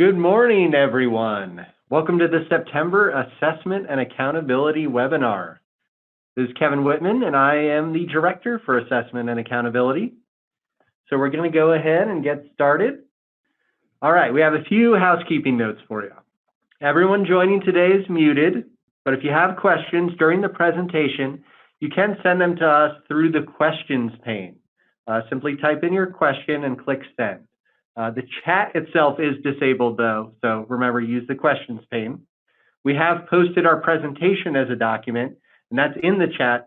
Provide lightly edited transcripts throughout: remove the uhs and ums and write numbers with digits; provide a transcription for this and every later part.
Good morning, everyone. Welcome to the September Assessment and Accountability webinar. This is Kevin Whitman, and I am the Director for Assessment and Accountability. So we're going to go ahead and get started. All right, we have a few housekeeping notes for you. Everyone joining today is muted, but if you have questions during the presentation, you can send them to us through the questions pane. Simply type in your question and click send. The chat itself is disabled though, so remember, use the questions pane. We have posted our presentation as a document, and that's in the chat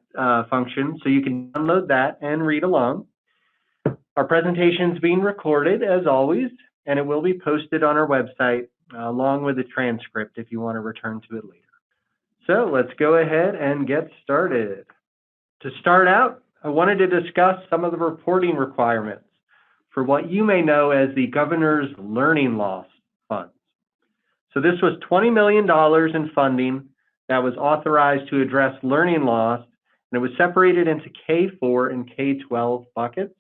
function, so you can download that and read along. Our presentation is being recorded as always, and it will be posted on our website along with a transcript if you want to return to it later. So let's go ahead and get started. To start out, I wanted to discuss some of the reporting requirements for what you may know as the Governor's Learning Loss Funds. So this was $20 million in funding that was authorized to address learning loss, and it was separated into K-4 and K-12 buckets.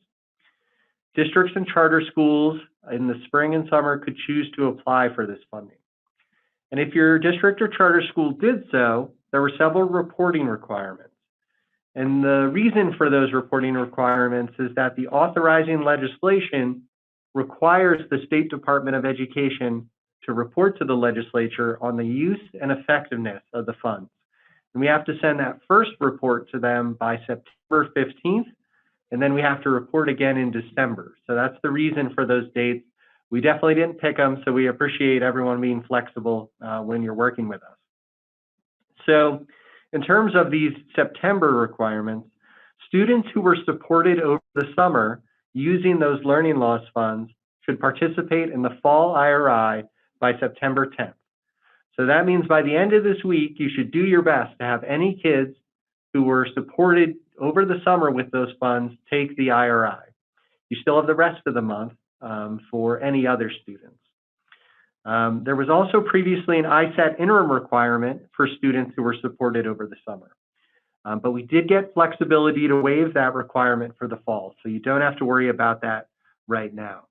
Districts and charter schools in the spring and summer could choose to apply for this funding. And if your district or charter school did so, there were several reporting requirements. And the reason for those reporting requirements is that the authorizing legislation requires the State Department of Education to report to the legislature on the use and effectiveness of the funds. And we have to send that first report to them by September 15th, and then we have to report again in December. So that's the reason for those dates. We definitely didn't pick them, so we appreciate everyone being flexible when you're working with us. So in terms of these September requirements, students who were supported over the summer using those learning loss funds should participate in the fall IRI by September 10th. So that means by the end of this week, you should do your best to have any kids who were supported over the summer with those funds take the IRI. You still have the rest of the month for any other students. There was also previously an ISAT interim requirement for students who were supported over the summer. But we did get flexibility to waive that requirement for the fall, so you don't have to worry about that right now.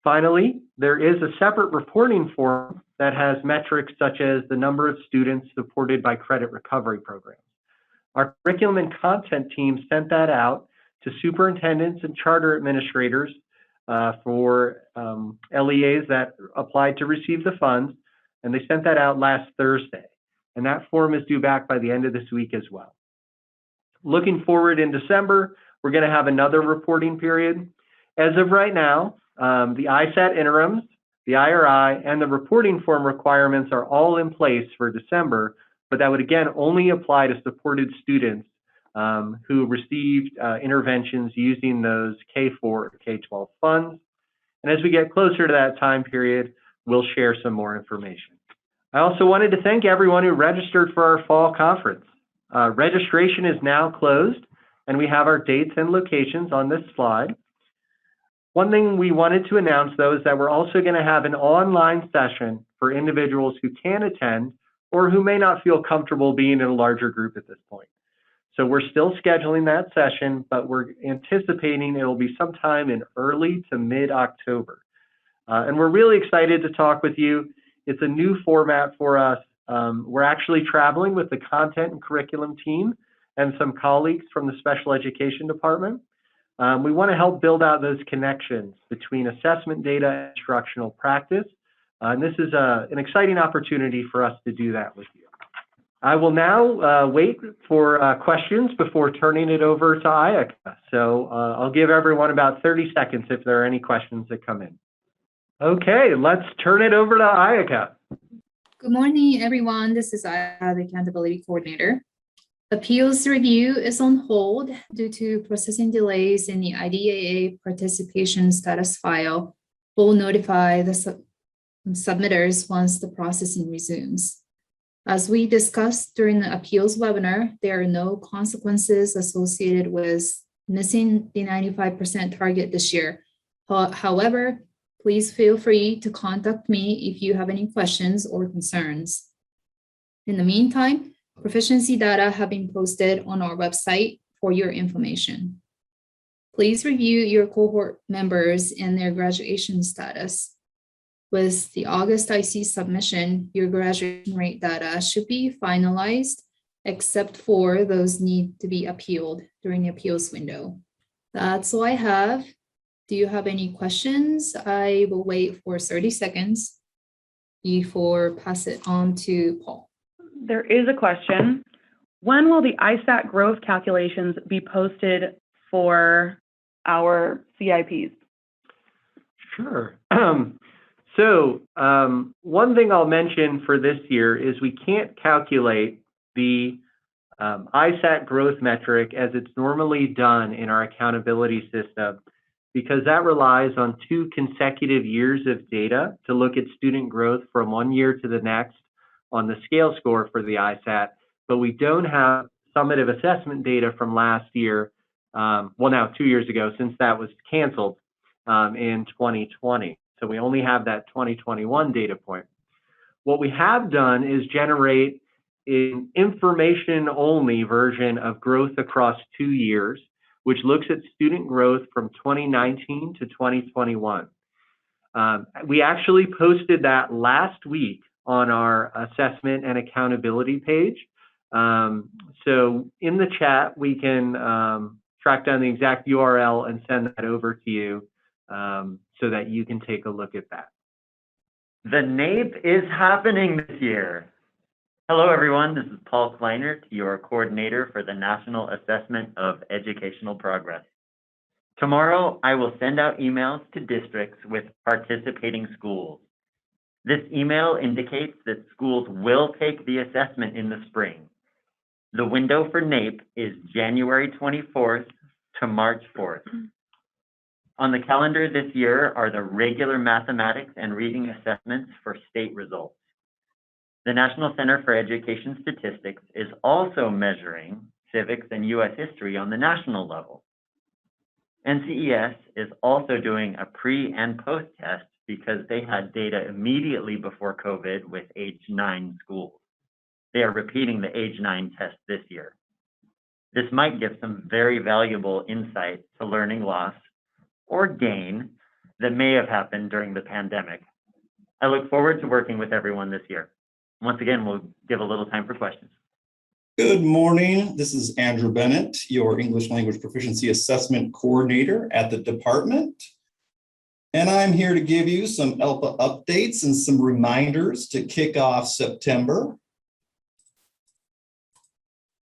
Finally, there is a separate reporting form that has metrics such as the number of students supported by credit recovery programs. Our curriculum and content team sent that out to superintendents and charter administrators for LEAs that applied to receive the funds, and they sent that out last Thursday. And that form is due back by the end of this week as well. Looking forward in December, we're going to have another reporting period. As of right now, the ISAT interims, the IRI, and the reporting form requirements are all in place for December, but that would again only apply to supported students who received interventions using those K-4 or K-12 funds. And as we get closer to that time period, we'll share some more information. I also wanted to thank everyone who registered for our fall conference. Registration is now closed, and we have our dates and locations on this slide. One thing we wanted to announce, though, is that we're also going to have an online session for individuals who can attend or who may not feel comfortable being in a larger group at this point. So we're still scheduling that session, but we're anticipating it'll be sometime in early to mid-October. And we're really excited to talk with you. It's a new format for us. We're actually traveling with the content and curriculum team and some colleagues from the special education department. We want to help build out those connections between assessment data and instructional practice. And this is an exciting opportunity for us to do that with you. I will now wait for questions before turning it over to IDAPA. So I'll give everyone about 30 seconds if there are any questions that come in. Okay, let's turn it over to IDAPA. Good morning, everyone. This is IDAPA, the Accountability Coordinator. Appeals review is on hold due to processing delays in the IDAA participation status file. We'll notify the submitters once the processing resumes. As we discussed during the appeals webinar, there are no consequences associated with missing the 95% target this year. However, please feel free to contact me if you have any questions or concerns. In the meantime, proficiency data have been posted on our website for your information. Please review your cohort members and their graduation status. With the August IC submission, your graduation rate data should be finalized, except for those need to be appealed during the appeals window. That's all I have. Do you have any questions? I will wait for 30 seconds before pass it on to Paul. There is a question. When will the ISAT growth calculations be posted for our CIPs? Sure. So one thing I'll mention for this year is we can't calculate the ISAT growth metric as it's normally done in our accountability system, because that relies on 2 consecutive years of data to look at student growth from one year to the next on the scale score for the ISAT, but we don't have summative assessment data from last year, well, now 2 years ago, since that was canceled in 2020. So we only have that 2021 data point. What we have done is generate an information-only version of growth across 2 years, which looks at student growth from 2019 to 2021. We actually posted that last week on our assessment and accountability page. So in the chat, we can track down the exact URL and send that over to you so that you can take a look at that. The NAEP is happening this year. Hello, everyone. This is Paul Kleinert, your coordinator for the National Assessment of Educational Progress. Tomorrow, I will send out emails to districts with participating schools. This email indicates that schools will take the assessment in the spring. The window for NAEP is January 24th to March 4th. On the calendar this year are the regular mathematics and reading assessments for state results. The National Center for Education Statistics is also measuring civics and U.S. history on the national level. NCES is also doing a pre and post test because they had data immediately before COVID with age 9 schools. They are repeating the age 9 test this year. This might give some very valuable insight to learning loss or gain that may have happened during the pandemic. I look forward to working with everyone this year. Once again, we'll give a little time for questions. Good morning. This is Andrew Bennett, your English Language Proficiency Assessment Coordinator at the department. And I'm here to give you some ELPA updates and some reminders to kick off September.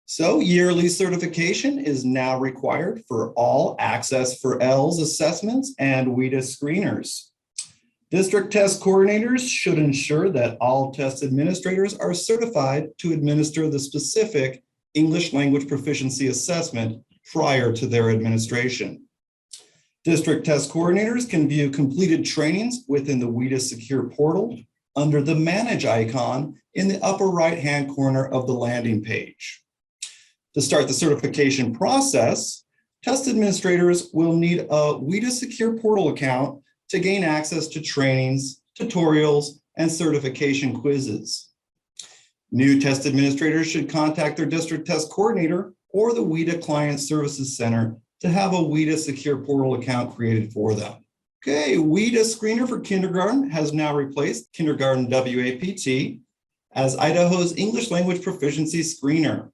So yearly certification is now required for all Access for ELS assessments and WIDA screeners. District test coordinators should ensure that all test administrators are certified to administer the specific English language proficiency assessment prior to their administration. District test coordinators can view completed trainings within the WIDA Secure portal under the Manage icon in the upper right-hand corner of the landing page. To start the certification process, test administrators will need a WIDA Secure portal account to gain access to trainings, tutorials, and certification quizzes. New test administrators should contact their district test coordinator or the WIDA Client Services Center to have a WIDA Secure portal account created for them. Okay, WIDA Screener for Kindergarten has now replaced Kindergarten WAPT as Idaho's English Language Proficiency Screener.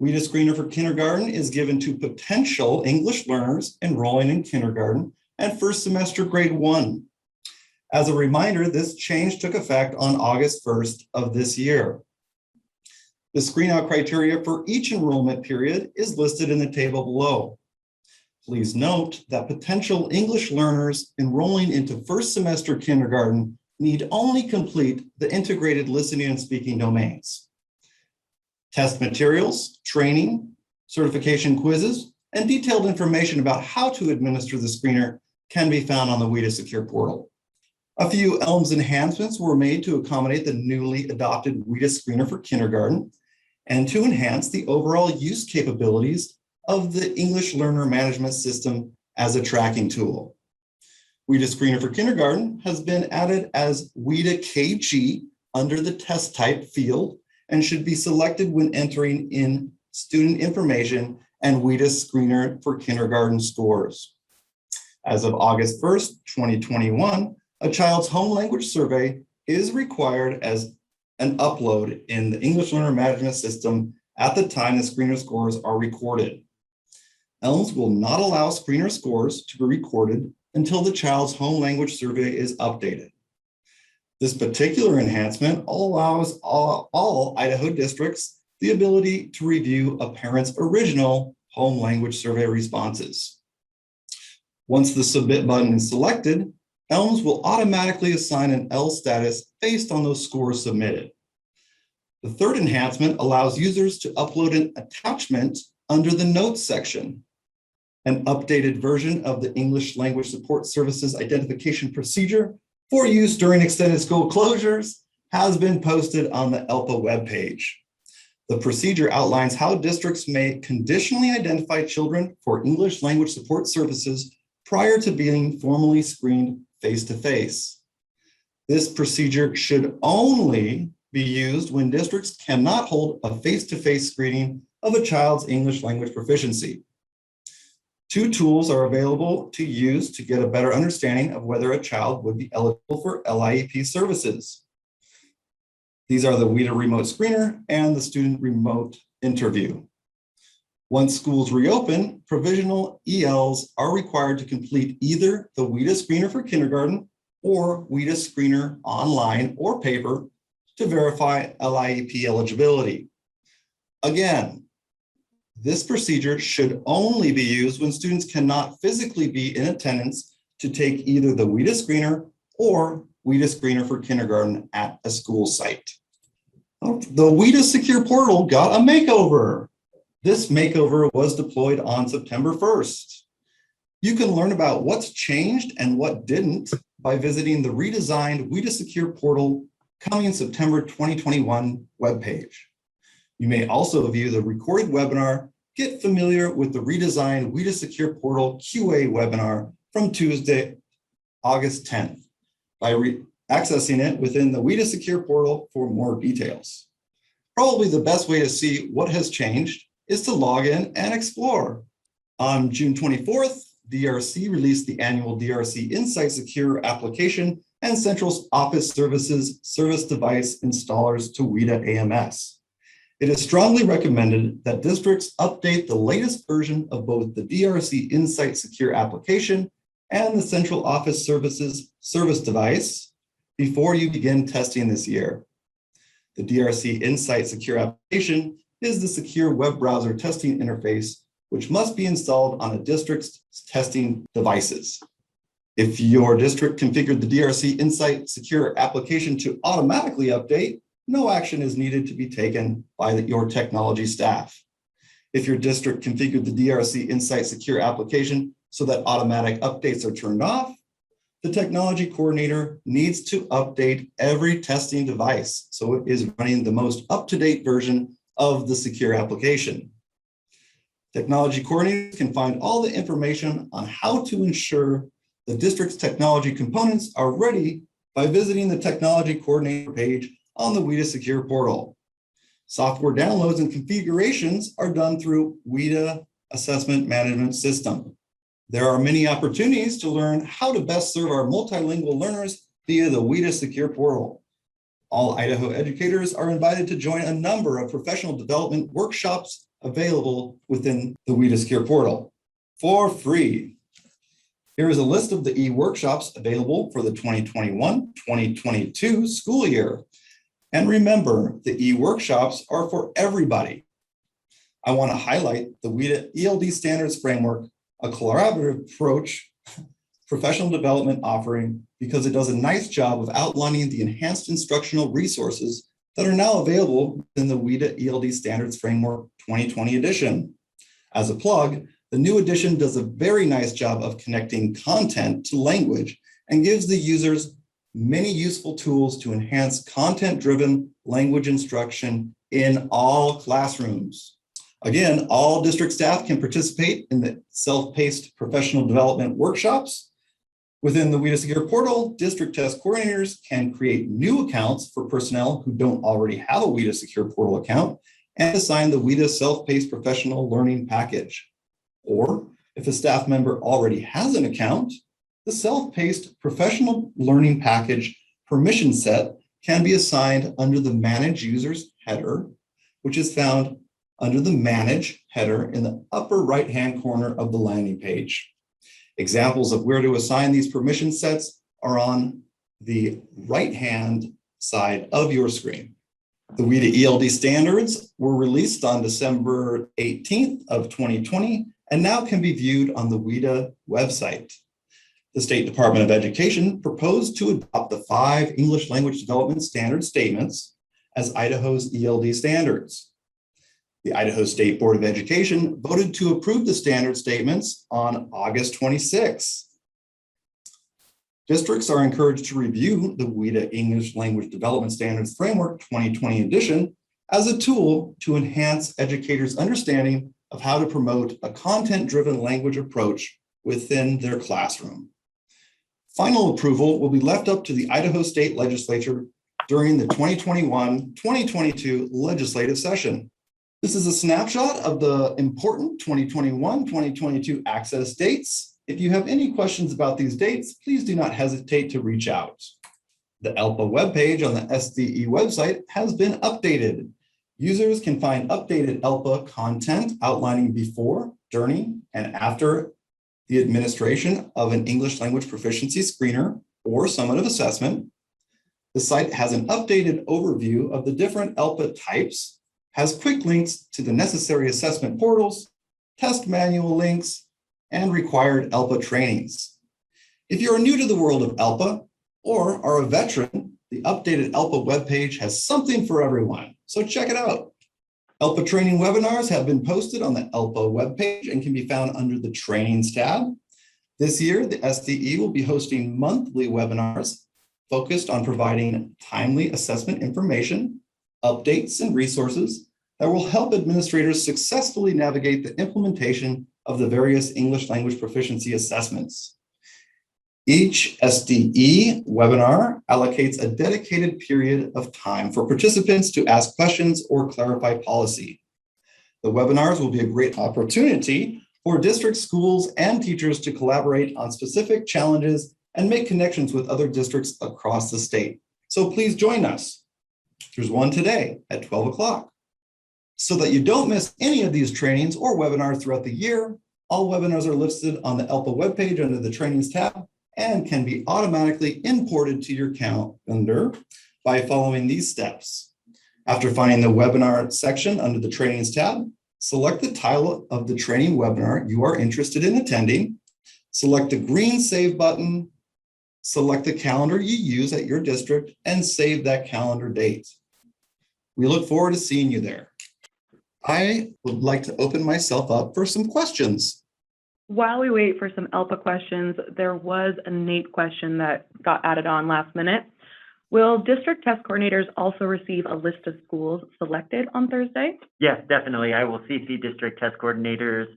WIDA Screener for Kindergarten is given to potential English learners enrolling in kindergarten and first semester grade 1. As a reminder, this change took effect on August 1st of this year. The screen out criteria for each enrollment period is listed in the table below. Please note that potential English learners enrolling into first semester kindergarten need only complete the integrated listening and speaking domains. Test materials, training, certification quizzes, and detailed information about how to administer the screener can be found on the WIDA Secure portal. A few ELMS enhancements were made to accommodate the newly adopted WIDA Screener for Kindergarten and to enhance the overall use capabilities of the English Learner Management System as a tracking tool. WIDA Screener for Kindergarten has been added as WIDA KG under the test type field and should be selected when entering in student information and WIDA Screener for Kindergarten scores. As of August 1st, 2021, a child's home language survey is required as an upload in the English Learner Management System at the time the screener scores are recorded. ELMS will not allow screener scores to be recorded until the child's home language survey is updated. This particular enhancement allows all Idaho districts the ability to review a parent's original home language survey responses. Once the submit button is selected, ELMS will automatically assign an L status based on those scores submitted. The third enhancement allows users to upload an attachment under the notes section. An updated version of the English Language Support Services identification procedure for use during extended school closures has been posted on the ELPA webpage. The procedure outlines how districts may conditionally identify children for English language support services prior to being formally screened face-to-face. This procedure should only be used when districts cannot hold a face-to-face screening of a child's English language proficiency. Two tools are available to use to get a better understanding of whether a child would be eligible for LIEP services. These are the WIDA remote screener and the student remote interview. Once schools reopen, provisional ELs are required to complete either the WIDA screener for kindergarten or WIDA screener online or paper to verify LIEP eligibility. Again, this procedure should only be used when students cannot physically be in attendance to take either the WIDA screener or WIDA screener for kindergarten at a school site. The WIDA Secure Portal got a makeover. This makeover was deployed on September 1st. You can learn about what's changed and what didn't by visiting the redesigned WIDA Secure Portal coming September 2021 webpage. You may also view the recorded webinar, get familiar with the redesigned WIDA Secure Portal QA webinar from Tuesday, August 10th by accessing it within the WIDA Secure Portal for more details. Probably the best way to see what has changed is to log in and explore. On June 24th, DRC released the annual DRC Insight Secure application and Central Office Services service device installers to WIDA AMS. It is strongly recommended that districts update the latest version of both the DRC Insight Secure application and the Central Office Services service device before you begin testing this year. The DRC Insight Secure application is the secure web browser testing interface, which must be installed on a district's testing devices. If your district configured the DRC Insight Secure application to automatically update, no action is needed to be taken by your technology staff. If your district configured the DRC Insight Secure application so that automatic updates are turned off, the technology coordinator needs to update every testing device so it is running the most up-to-date version of the secure application. Technology coordinators can find all the information on how to ensure the district's technology components are ready by visiting the technology coordinator page on the WIDA Secure Portal. Software downloads and configurations are done through WIDA Assessment Management System. There are many opportunities to learn how to best serve our multilingual learners via the WIDA Secure Portal. All Idaho educators are invited to join a number of professional development workshops available within the WIDA Secure Portal for free. Here is a list of the e-workshops available for the 2021-2022 school year. And remember, the e-workshops are for everybody. I want to highlight the WIDA ELD Standards Framework, a collaborative approach professional development offering, because it does a nice job of outlining the enhanced instructional resources that are now available in the WIDA ELD Standards Framework 2020 edition. As a plug, the new edition does a very nice job of connecting content to language and gives the users many useful tools to enhance content-driven language instruction in all classrooms. Again, all district staff can participate in the self-paced professional development workshops. Within the WIDA Secure Portal, district test coordinators can create new accounts for personnel who don't already have a WIDA Secure Portal account and assign the WIDA self-paced professional learning package. Or if a staff member already has an account, the self-paced professional learning package permission set can be assigned under the Manage Users header, which is found under the Manage header in the upper right-hand corner of the landing page. Examples of where to assign these permission sets are on the right-hand side of your screen. The WIDA ELD standards were released on December 18th of 2020 and now can be viewed on the WIDA website. The State Department of Education proposed to adopt the 5 English language development standard statements as Idaho's ELD standards. The Idaho State Board of Education voted to approve the standard statements on August 26. Districts are encouraged to review the WIDA English Language Development Standards Framework 2020 edition as a tool to enhance educators' understanding of how to promote a content-driven language approach within their classroom. Final approval will be left up to the Idaho State Legislature during the 2021-2022 legislative session. This is a snapshot of the important 2021-2022 access dates. If you have any questions about these dates, please do not hesitate to reach out. The IDAPA webpage on the SDE website has been updated. Users can find updated IDAPA content outlining before, during, and after the administration of an English language proficiency screener or summative assessment. The site has an updated overview of the different IDAPA types, has quick links to the necessary assessment portals, test manual links, and required IDAPA trainings. If you are new to the world of IDAPA or are a veteran, the updated IDAPA webpage has something for everyone, so check it out. IDAPA training webinars have been posted on the IDAPA webpage and can be found under the Trainings tab. This year, the SDE will be hosting monthly webinars focused on providing timely assessment information, updates, and resources that will help administrators successfully navigate the implementation of the various English language proficiency assessments. Each SDE webinar allocates a dedicated period of time for participants to ask questions or clarify policy. The webinars will be a great opportunity for district schools and teachers to collaborate on specific challenges and make connections with other districts across the state. So please join us. There's one today at 12 o'clock. So that you don't miss any of these trainings or webinars throughout the year, all webinars are listed on the IDAPA webpage under the Trainings tab and can be automatically imported to your calendar by following these steps. After finding the webinar section under the Trainings tab, select the title of the training webinar you are interested in attending, select the green Save button, select the calendar you use at your district, and save that calendar date. We look forward to seeing you there. I would like to open myself up for some questions. While we wait for some IDAPA questions, there was a NATE question that got added on last minute. Will district test coordinators also receive a list of schools selected on Thursday? Yes, definitely. I will CC district test coordinators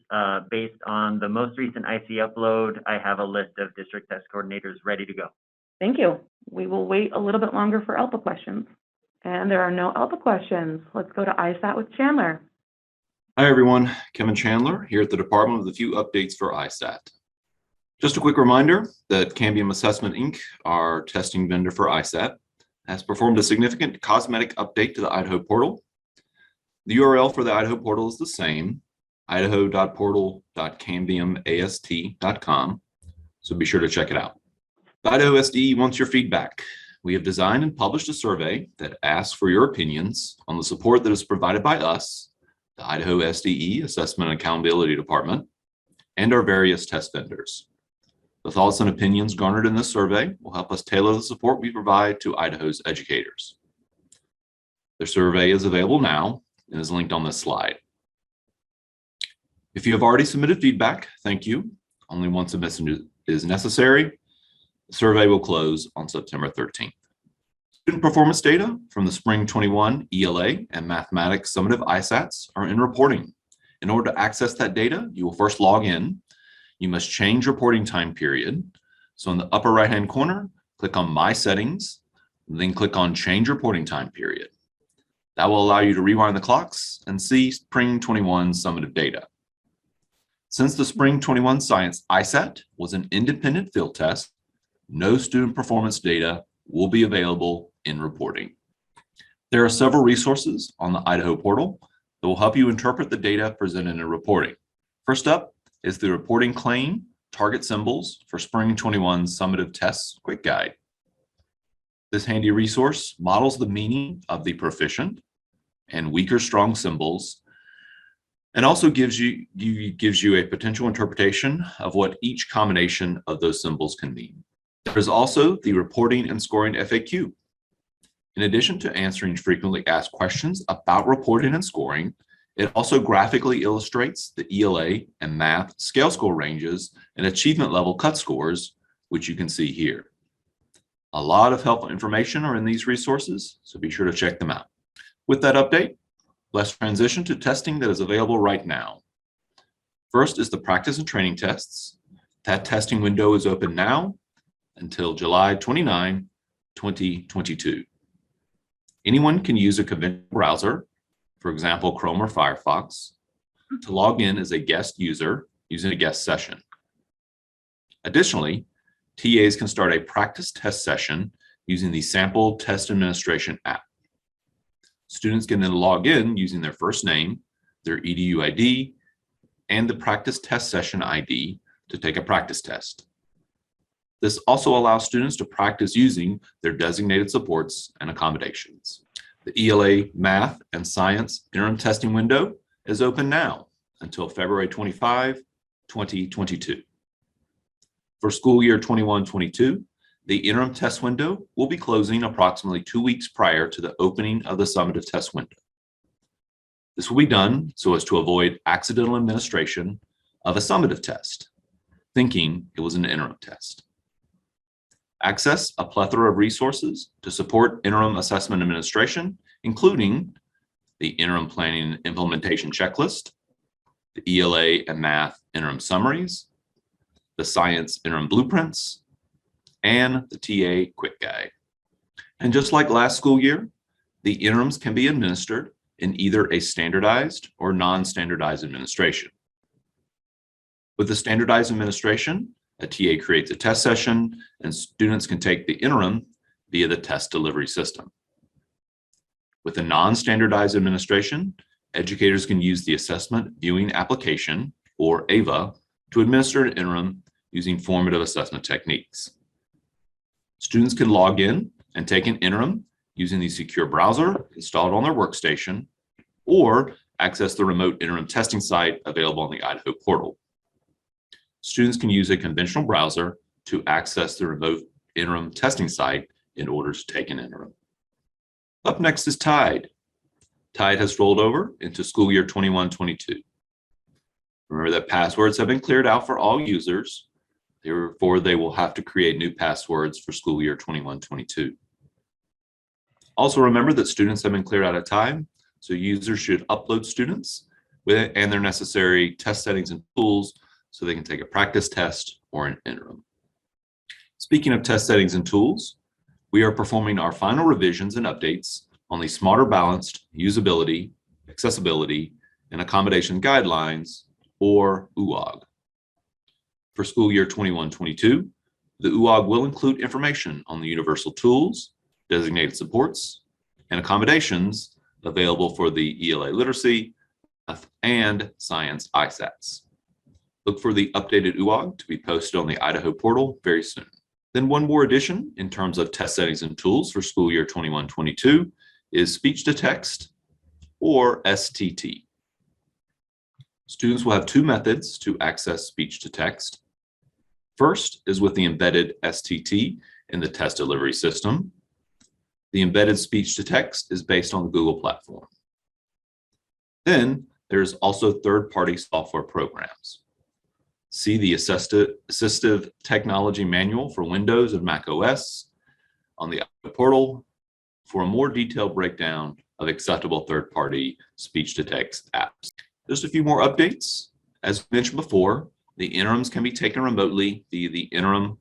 based on the most recent IC upload. I have a list of district test coordinators ready to go. Thank you. We will wait a little bit longer for IDAPA questions. And there are no IDAPA questions. Let's go to ISAT with Chandler. Hi everyone, Kevin Chandler here at the Department with a few updates for ISAT. Just a quick reminder that Cambium Assessment Inc., our testing vendor for ISAT, has performed a significant cosmetic update to the Idaho portal. The URL for the Idaho portal is the same, idaho.portal.cambiumast.com, so be sure to check it out. The Idaho SDE wants your feedback. We have designed and published a survey that asks for your opinions on the support that is provided by us, the Idaho SDE Assessment and Accountability Department, and our various test vendors. The thoughts and opinions garnered in this survey will help us tailor the support we provide to Idaho's educators. The survey is available now and is linked on this slide. If you have already submitted feedback, thank you. Only one submission is necessary. The survey will close on September 13th. Student performance data from the Spring 21 ELA and Mathematics Summative ISATs are in reporting. In order to access that data, you will first log in. You must change reporting time period. So in the upper right-hand corner, click on My Settings, then click on Change Reporting Time Period. That will allow you to rewind the clocks and see Spring 21 summative data. Since the Spring 21 Science ISAT was an independent field test, no student performance data will be available in reporting. There are several resources on the Idaho portal that will help you interpret the data presented in reporting. First up is the Reporting Claim Target Symbols for Spring 21 Summative Tests Quick Guide. This handy resource models the meaning of the proficient and weaker strong symbols, and also gives you a potential interpretation of what each combination of those symbols can mean. There is also the Reporting and Scoring FAQ. In addition to answering frequently asked questions about reporting and scoring, it also graphically illustrates the ELA and math scale score ranges and achievement level cut scores, which you can see here. A lot of helpful information are in these resources, so be sure to check them out. With that update, let's transition to testing that is available right now. First is the practice and training tests. That testing window is open now until July 29, 2022. Anyone can use a conventional browser, for example, Chrome or Firefox, to log in as a guest user using a guest session. Additionally, TAs can start a practice test session using the Sample Test Administration app. Students can then log in using their first name, their EDU ID, and the practice test session ID to take a practice test. This also allows students to practice using their designated supports and accommodations. The ELA Math and Science interim testing window is open now until February 25, 2022. For school year 21-22, the interim test window will be closing approximately 2 weeks prior to the opening of the summative test window. This will be done so as to avoid accidental administration of a summative test, thinking it was an interim test. Access a plethora of resources to support interim assessment administration, including the interim planning and implementation checklist, the ELA and math interim summaries, the science interim blueprints, and the TA quick guide. And just like last school year, the interims can be administered in either a standardized or non-standardized administration. With the standardized administration, a TA creates a test session and students can take the interim via the test delivery system. With a non-standardized administration, educators can use the assessment viewing application, or AVA, to administer an interim using formative assessment techniques. Students can log in and take an interim using the secure browser installed on their workstation, or access the remote interim testing site available on the Idaho portal. Students can use a conventional browser to access the remote interim testing site in order to take an interim. Up next is TIDE. TIDE has rolled over into school year 21-22. Remember that passwords have been cleared out for all users. Therefore, they will have to create new passwords for school year 21-22. Also remember that students have been cleared out of TIDE, so users should upload students and their necessary test settings and tools so they can take a practice test or an interim. Speaking of test settings and tools, we are performing our final revisions and updates on the Smarter Balanced Usability, Accessibility, and Accommodation Guidelines, or UAAG. For school year 21-22, the UAAG will include information on the universal tools, designated supports, and accommodations available for the ELA literacy, math, and science ISATs. Look for the updated UAAG to be posted on the Idaho portal very soon. Then one more addition in terms of test settings and tools for school year 21-22 is speech to text, or STT. Students will have two methods to access speech to text. First is with the embedded STT in the test delivery system. The embedded speech to text is based on the Google platform. Then there's also third-party software programs. See the Assistive Technology Manual for Windows and Mac OS on the portal for a more detailed breakdown of acceptable third-party speech-to-text apps. Just a few more updates. As mentioned before, the interims can be taken remotely via the interim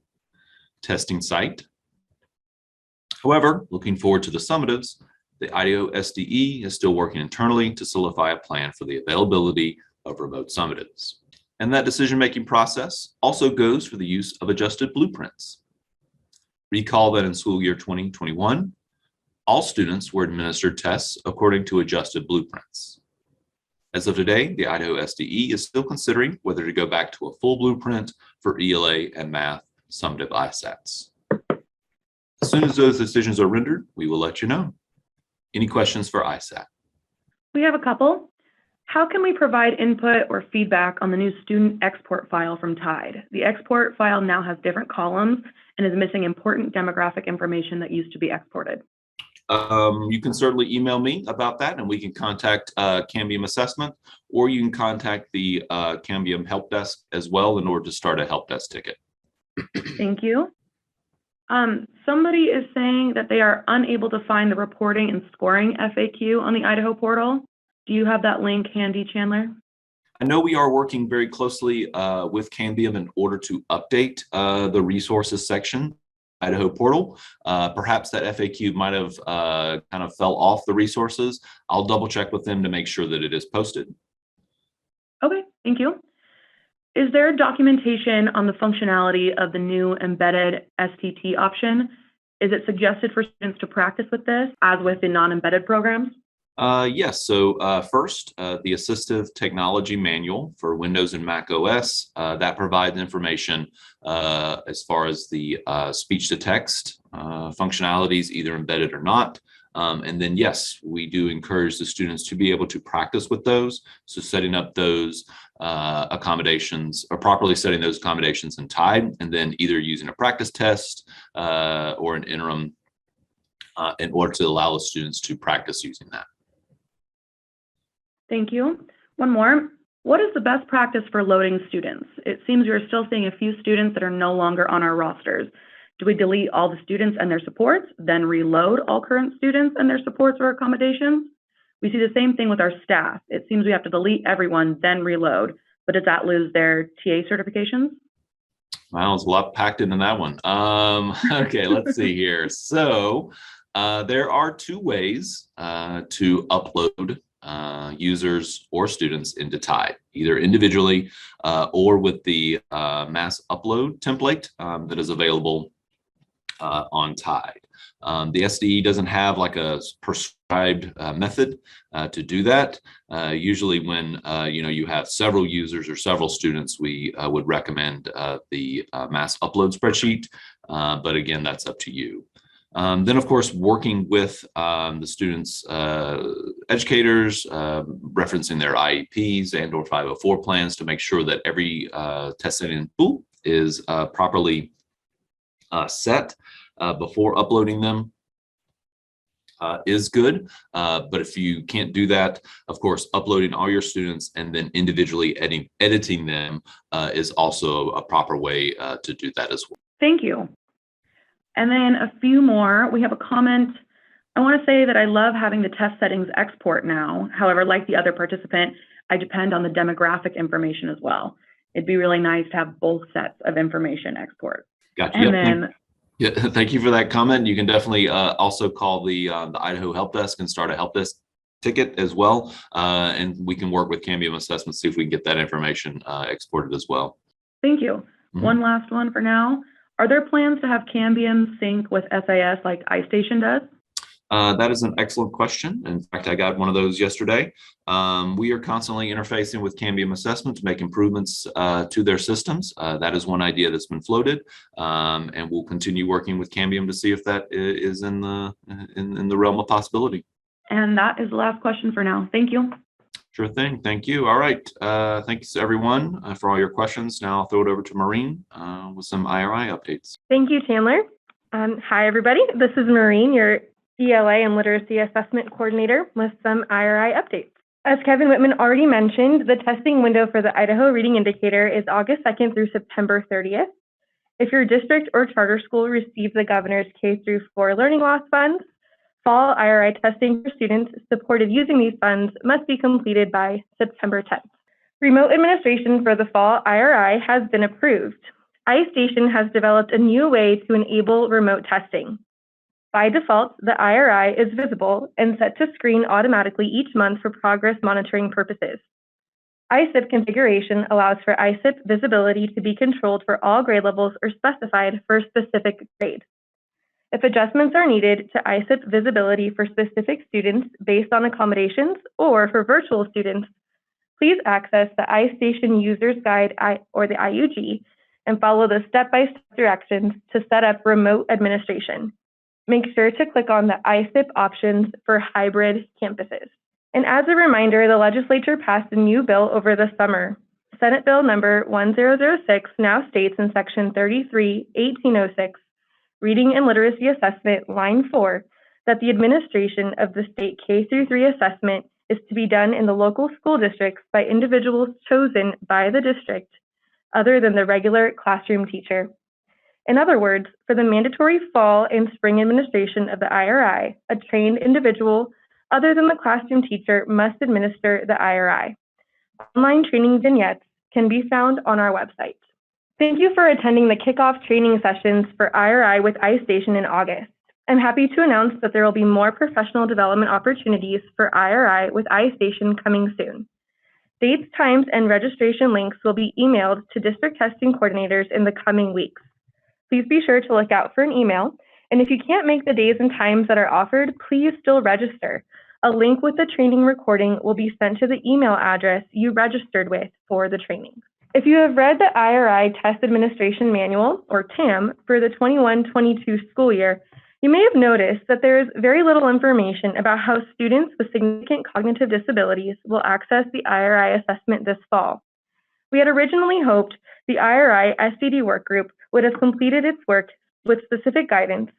testing site. However, looking forward to the summatives, the Idaho SDE is still working internally to solidify a plan for the availability of remote summatives. And that decision-making process also goes for the use of adjusted blueprints. Recall that in school year 2021, all students were administered tests according to adjusted blueprints. As of today, the Idaho SDE is still considering whether to go back to a full blueprint for ELA and math summative ISATs. As soon as those decisions are rendered, we will let you know. Any questions for ISAT? We have a couple. How can we provide input or feedback on the new student export file from TIDE? The export file now has different columns and is missing important demographic information that used to be exported. You can certainly email me about that, and we can contact Cambium Assessment, or you can contact the Cambium Help Desk as well in order to start a help desk ticket. Thank you. Somebody is saying that they are unable to find the reporting and scoring FAQ on the Idaho portal. Do you have that link handy, Chandler? I know we are working very closely with Cambium in order to update the resources section, Idaho portal. Perhaps that FAQ might have kind of fell off the resources. I'll double check with them to make sure that it is posted. Okay, thank you. Is there documentation on the functionality of the new embedded STT option? Is it suggested for students to practice with this as with the non-embedded programs? Yes, so first, the Assistive Technology Manual for Windows and Mac OS, that provides information as far as the speech-to-text functionalities, either embedded or not. And then, yes, we do encourage the students to be able to practice with those. So setting up those accommodations, or properly setting those accommodations in TIDE, and then either using a practice test or an interim in order to allow the students to practice using that. Thank you. One more. What is the best practice for loading students? It seems we are still seeing a few students that are no longer on our rosters. Do we delete all the students and their supports, then reload all current students and their supports or accommodations? We see the same thing with our staff. It seems we have to delete everyone, then reload. But does that lose their TA certifications? Well, there's a lot packed into that one. Okay, let's see here. So there are two ways to upload users or students into TIDE, either individually or with the mass upload template that is available on TIDE. The SDE doesn't have like a prescribed method to do that. Usually when you have several users or several students, we would recommend the mass upload spreadsheet, but again, that's up to you. Then, of course, working with the students' educators, referencing their IEPs and or 504 plans to make sure that every test setting pool is properly set before uploading them is good. But if you can't do that, of course, uploading all your students and then individually editing them is also a proper way to do that as well. Thank you. And then a few more. We have a comment. I want to say that I love having the test settings export now. However, like the other participant, I depend on the demographic information as well. It'd be really nice to have both sets of information export. Gotcha. And yep. then, yeah, thank you for that comment. You can definitely also call the Idaho Help Desk and start a help desk ticket as well. And we can work with Cambium Assessment, see if we can get that information exported as well. Thank you. Mm-hmm. One last one for now. Are there plans to have Cambium sync with SIS like iStation does? That is an excellent question. In fact, I got one of those yesterday. We are constantly interfacing with Cambium Assessment to make improvements to their systems. That is one idea that's been floated, and we'll continue working with Cambium to see if that is in the realm of possibility. And that is the last question for now. Thank you. Sure thing. Thank you. All right. Thanks everyone for all your questions. Now I'll throw it over to Maureen with some IRI updates. Thank you, Chandler. Hi, everybody. This is Maureen, your ELA and Literacy Assessment Coordinator with some IRI updates. As Kevin Whitman already mentioned, the testing window for the Idaho Reading Indicator is August 2nd through September 30th. If your district or charter school receives the governor's K-4 learning loss funds, fall IRI testing for students supported using these funds must be completed by September 10th. Remote administration for the fall IRI has been approved. iStation has developed a new way to enable remote testing. By default, the IRI is visible and set to screen automatically each month for progress monitoring purposes. ISIP configuration allows for ISIP visibility to be controlled for all grade levels or specified for a specific grade. If adjustments are needed to ISIP visibility for specific students based on accommodations or for virtual students, please access the iStation User's Guide or the IUG and follow the step-by-step directions to set up remote administration. Make sure to click on the ISIP options for hybrid campuses. And as a reminder, the legislature passed a new bill over the summer. Senate Bill number 1006 now states in Section 33-1806, Reading and Literacy Assessment, Line 4, that the administration of the state K-3 assessment is to be done in the local school districts by individuals chosen by the district other than the regular classroom teacher. In other words, for the mandatory fall and spring administration of the IRI, a trained individual other than the classroom teacher must administer the IRI. Online training vignettes can be found on our website. Thank you for attending the kickoff training sessions for IRI with iStation in August. I'm happy to announce that there will be more professional development opportunities for IRI with iStation coming soon. Dates, times, and registration links will be emailed to district testing coordinators in the coming weeks. Please be sure to look out for an email, and if you can't make the days and times that are offered, please still register. A link with the training recording will be sent to the email address you registered with for the training. If you have read the IRI Test Administration Manual, or TAM, for the 21-22 school year, you may have noticed that there is very little information about how students with significant cognitive disabilities will access the IRI assessment this fall. We had originally hoped the IRI SDD work group would have completed its work with specific guidance,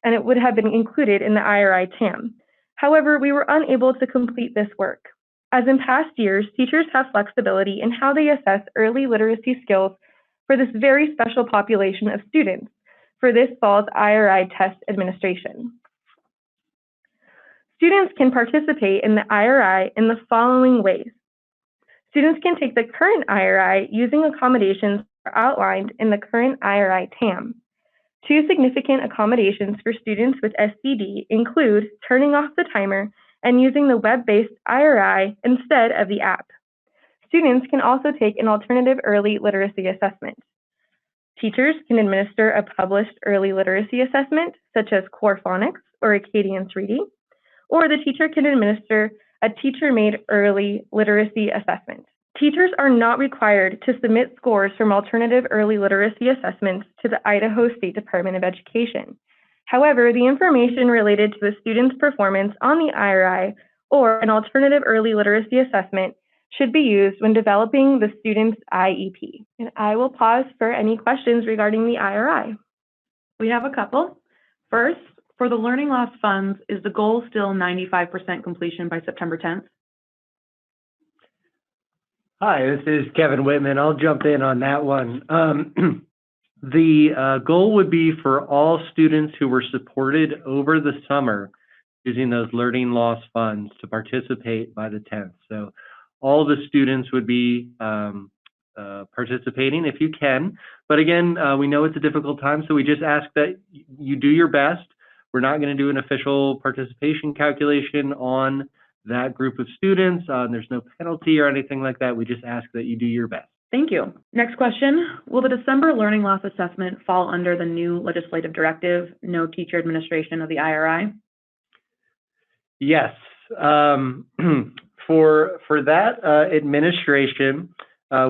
and it would have been included in the IRI TAM. However, we were unable to complete this work. As in past years, teachers have flexibility in how they assess early literacy skills for this very special population of students for this fall's IRI test administration. Students can participate in the IRI in the following ways. Students can take the current IRI using accommodations outlined in the current IRI TAM. Two significant accommodations for students with SDD include turning off the timer and using the web-based IRI instead of the app. Students can also take an alternative early literacy assessment. Teachers can administer a published early literacy assessment, such as Core Phonics or Acadiance Reading, or the teacher can administer a teacher-made early literacy assessment. Teachers are not required to submit scores from alternative early literacy assessments to the Idaho State Department of Education. However, the information related to the student's performance on the IRI or an alternative early literacy assessment should be used when developing the student's IEP. And I will pause for any questions regarding the IRI. We have a couple. First, for the learning loss funds, is the goal still 95% completion by September 10th? Hi, this is Kevin Whitman. I'll jump in on that one. The goal would be for all students who were supported over the summer using those learning loss funds to participate by the 10th. So all the students would be participating if you can. But again, we know it's a difficult time, so we just ask that you do your best. We're not going to do an official participation calculation on that group of students. There's no penalty or anything like that. We just ask that you do your best. Thank you. Next question. Will the December learning loss assessment fall under the new legislative directive, no teacher administration of the IRI? Yes. For that administration,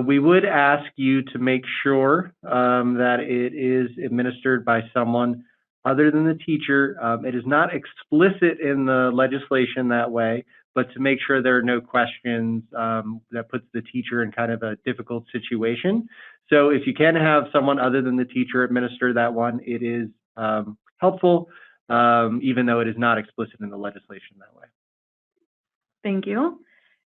we would ask you to make sure that it is administered by someone other than the teacher. It is not explicit in the legislation that way, but to make sure there are no questions that puts the teacher in kind of a difficult situation. So if you can have someone other than the teacher administer that one, it is helpful, even though it is not explicit in the legislation that way. Thank you.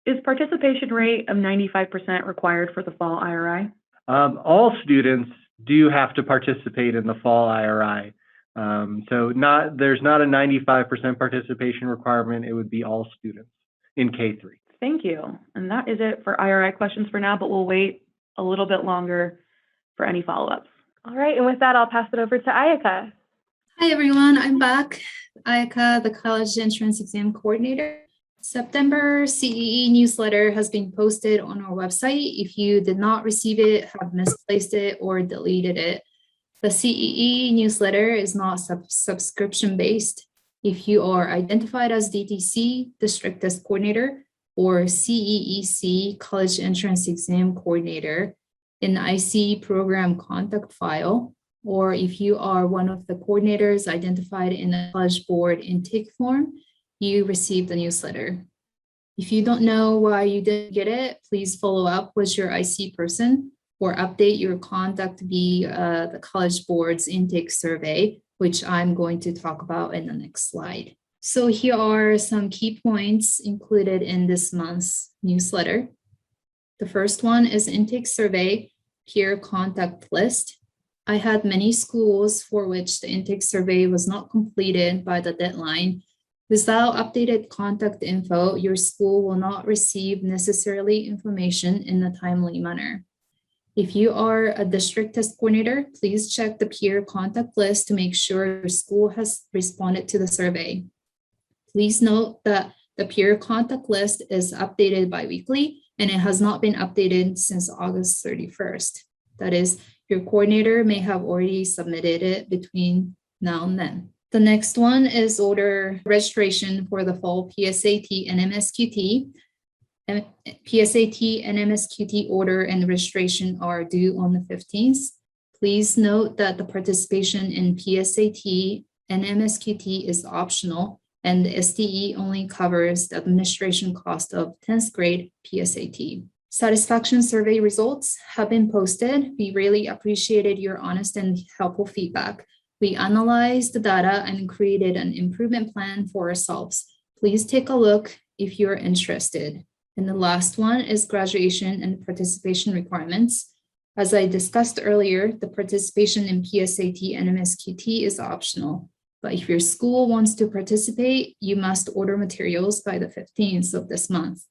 Is participation rate of 95% required for the fall IRI? All students do have to participate in the fall IRI. So there's not a 95% participation requirement. It would be all students in K-3. Thank you. And that is it for IRI questions for now, but we'll wait a little bit longer for any follow-ups. All right, and with that, I'll pass it over to Ayaka. Hi, everyone. I'm back. Ayaka, the College Entrance Exam Coordinator. September CEE newsletter has been posted on our website. If you did not receive it, have misplaced it, or deleted it, the CEE newsletter is not subscription-based. If you are identified as DTC, District Test Coordinator, or CEEC, College Entrance Exam Coordinator, in the IC program contact file, or if you are one of the coordinators identified in the College Board intake form, you received the newsletter. If you don't know why you didn't get it, please follow up with your IC person or update your contact via the College Board's intake survey, which I'm going to talk about in the next slide. So here are some key points included in this month's newsletter. The first one is intake survey, peer contact list. I had many schools for which the intake survey was not completed by the deadline. Without updated contact info, your school will not receive necessarily information in a timely manner. If you are a district test coordinator, please check the peer contact list to make sure your school has responded to the survey. Please note that the peer contact list is updated bi-weekly and it has not been updated since August 31st. That is, your coordinator may have already submitted it between now and then. The next one is order registration for the fall PSAT and MSQT. PSAT and MSQT order and registration are due on the 15th. Please note that the participation in PSAT and MSQT is optional, and the STE only covers the administration cost of 10th grade PSAT. Satisfaction survey results have been posted. We really appreciated your honest and helpful feedback. We analyzed the data and created an improvement plan for ourselves. Please take a look if you're interested. And the last one is graduation and participation requirements. As I discussed earlier, the participation in PSAT and MSQT is optional. But if your school wants to participate, you must order materials by the 15th of this month.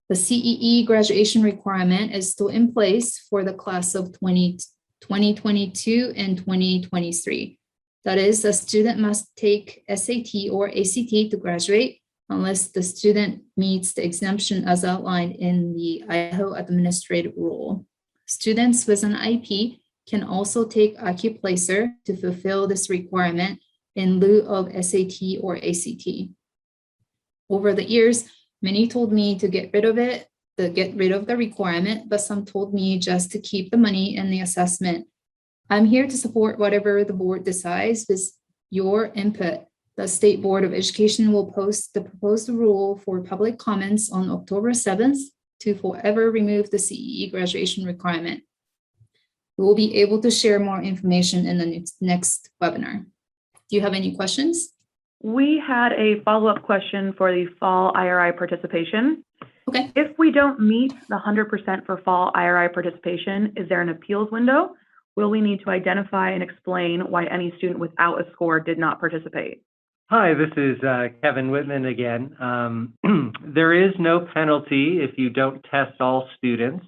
The CEE graduation requirement is still in place for the class of 2022 and 2023. That is, a student must take SAT or ACT to graduate unless the student meets the exemption as outlined in the Idaho administrative rule. Students with an IP can also take AccuPlacer to fulfill this requirement in lieu of SAT or ACT. Over the years, many told me to get rid of it, to get rid of the requirement, but some told me just to keep the money and the assessment. I'm here to support whatever the board decides with your input. The State Board of Education will post the proposed rule for public comments on October 7th to forever remove the CEE graduation requirement. We will be able to share more information in the next webinar. Do you have any questions? We had a follow-up question for the fall IRI participation. Okay. If we don't meet the 100% for fall IRI participation, is there an appeals window? Will we need to identify and explain why any student without a score did not participate? Hi, this is Kevin Whitman again. There is no penalty if you don't test all students,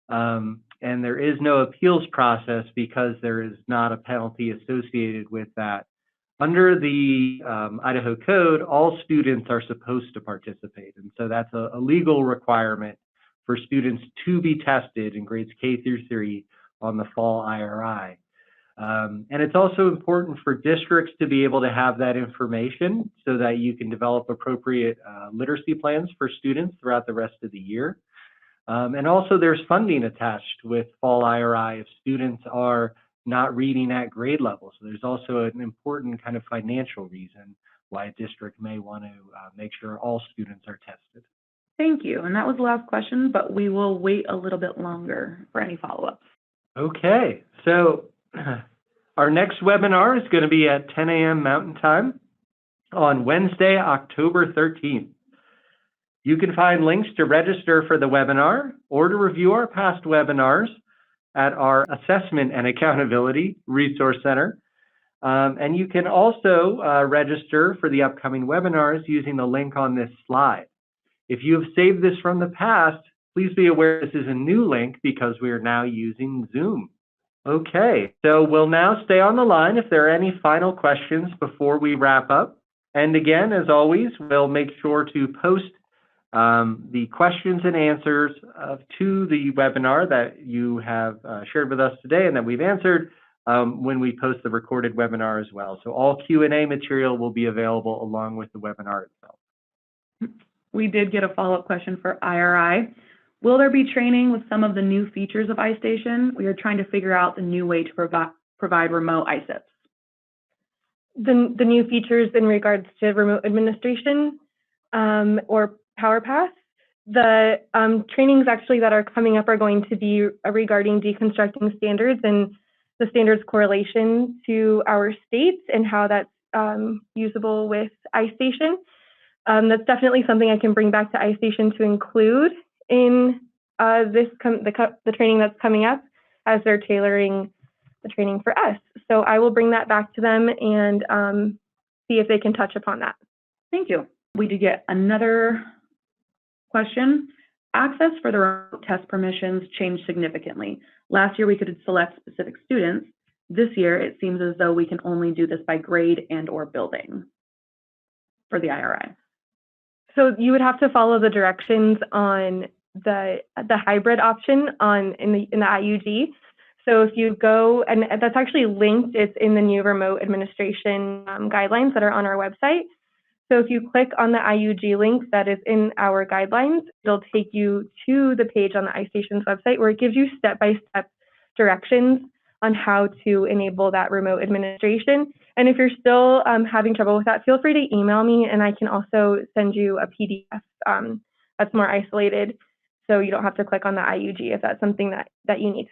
and there is no appeals process because there is not a penalty associated with that. Under the Idaho Code, all students are supposed to participate, and so that's a legal requirement for students to be tested in grades K through 3 on the fall IRI. And it's also important for districts to be able to have that information so that you can develop appropriate literacy plans for students throughout the rest of the year. And also there's funding attached with fall IRI if students are not reading at grade level. So there's also an important kind of financial reason why a district may want to make sure all students are tested. Thank you. And that was the last question, but we will wait a little bit longer for any follow-ups. Okay, so our next webinar is going to be at 10 a.m. Mountain Time on Wednesday, October 13th. You can find links to register for the webinar or to review our past webinars at our Assessment and Accountability Resource Center. And you can also register for the upcoming webinars using the link on this slide. If you have saved this from the past, please be aware this is a new link because we are now using Zoom. Okay, so we'll now stay on the line if there are any final questions before we wrap up. And again, as always, we'll make sure to post the questions and answers to the webinar that you have shared with us today and that we've answered when we post the recorded webinar as well. So all Q&A material will be available along with the webinar itself. We did get a follow-up question for IRI. Will there be training with some of the new features of iStation? We are trying to figure out the new way to provide remote ISIPs. The new features in regards to remote administration or PowerPass. The trainings actually that are coming up are going to be regarding deconstructing standards and the standards correlation to our states and how that's usable with iStation. That's definitely something I can bring back to iStation to include in the training that's coming up as they're tailoring the training for us. So I will bring that back to them and see if they can touch upon that. Thank you. We did get another question. Access for the remote test permissions changed significantly. Last year, we could select specific students. This year, it seems as though we can only do this by grade and or building for the IRI. So you would have to follow the directions on the hybrid option in the IUG. So if you go, and that's actually linked, it's in the new remote administration guidelines that are on our website. So if you click on the IUG link that is in our guidelines, it'll take you to the page on the iStation's website where it gives you step-by-step directions on how to enable that remote administration. And if you're still having trouble with that, feel free to email me and I can also send you a PDF that's more isolated so you don't have to click on the IUG if that's something that you need.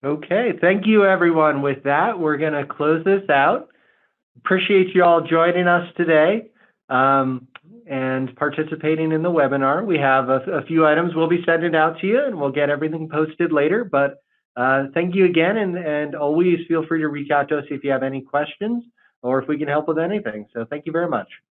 Okay, thank you everyone. With that, we're going to close this out. Appreciate you all joining us today and participating in the webinar. We have a few items we'll be sending out to you and we'll get everything posted later. But thank you again, and always feel free to reach out to us if you have any questions or if we can help with anything. So thank you very much.